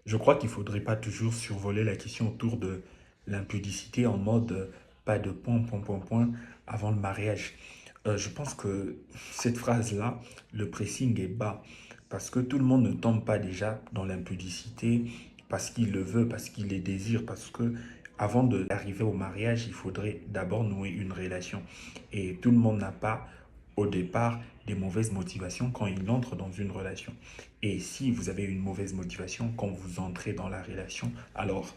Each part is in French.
Je crois qu'il ne faudrait pas toujours survoler la question autour de l'impudicité en mode pas de point avant le mariage. Je pense que cette phrase-là, le pressing est bas parce que tout le monde ne tombe pas déjà dans l'impudicité parce qu'il le veut, parce qu'il les désire, parce que avant d'arriver au mariage, il faudrait d'abord nouer une relation. Et tout le monde n'a pas au départ des mauvaises motivations quand il entre dans une relation. Et si vous avez une mauvaise motivation quand vous entrez dans la relation, alors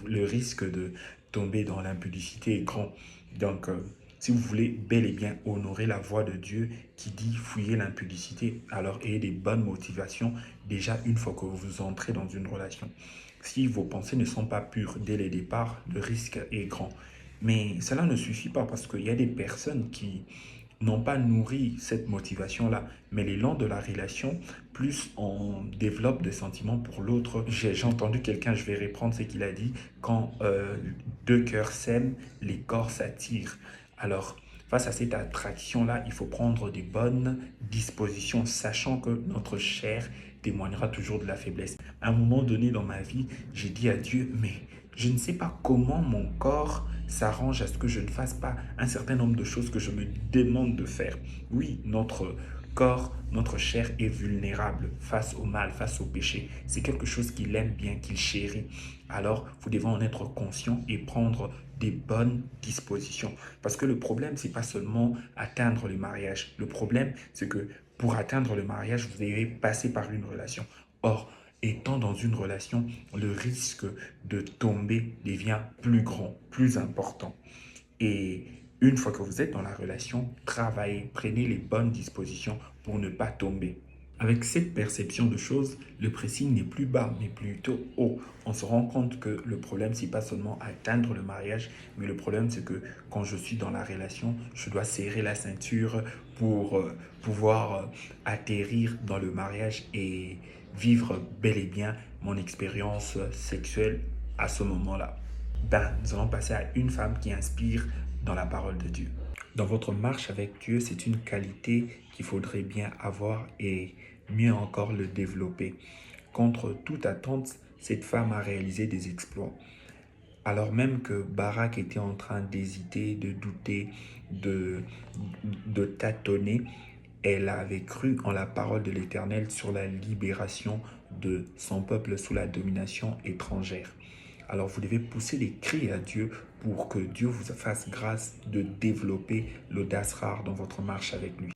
le risque de tomber dans l'impudicité est grand. Donc, si vous voulez bel et bien honorer la voix de Dieu qui dit fuyez l'impudicité, alors ayez des bonnes motivations déjà une fois que vous entrez dans une relation. Si vos pensées ne sont pas pures dès le départ, le risque est grand. Mais cela ne suffit pas parce qu'il y a des personnes qui n'ont pas nourri cette motivation-là. Mais le long de la relation, plus on développe des sentiments pour l'autre. J'ai entendu quelqu'un, je vais reprendre ce qu'il a dit, quand deux cœurs s'aiment, les corps s'attirent. Alors, face à cette attraction-là, il faut prendre des bonnes dispositions, sachant que notre chair témoignera toujours de la faiblesse. À un moment donné dans ma vie, j'ai dit à Dieu, mais je ne sais pas comment mon corps s'arrange à ce que je ne fasse pas un certain nombre de choses que je me demande de faire. Oui, notre corps, notre chair est vulnérable face au mal, face au péché. C'est quelque chose qu'il aime bien, qu'il chérit. Alors, vous devez en être conscient et prendre des bonnes dispositions. Parce que le problème, c'est pas seulement atteindre le mariage. Le problème, c'est que pour atteindre le mariage, vous devez passer par une relation. Or, étant dans une relation, le risque de tomber devient plus grand, plus important. Et une fois que vous êtes dans la relation, travaillez, prenez les bonnes dispositions pour ne pas tomber. Avec cette perception de choses, le pressing n'est plus bas, mais plutôt haut. On se rend compte que le problème, c'est pas seulement atteindre le mariage, mais le problème, c'est que quand je suis dans la relation, je dois serrer la ceinture pour pouvoir atterrir dans le mariage et vivre bel et bien mon expérience sexuelle à ce moment-là. Ben, nous allons passer à une femme qui inspire dans la parole de Dieu. Dans votre marche avec Dieu, c'est une qualité qu'il faudrait bien avoir et mieux encore le développer. Contre toute attente, cette femme a réalisé des exploits. Alors même que Barak était en train d'hésiter, de douter, de, de tâtonner, elle avait cru en la parole de l'Éternel sur la libération de son peuple sous la domination étrangère. Alors vous devez pousser les cris à Dieu pour que Dieu vous fasse grâce de développer l'audace rare dans votre marche avec lui.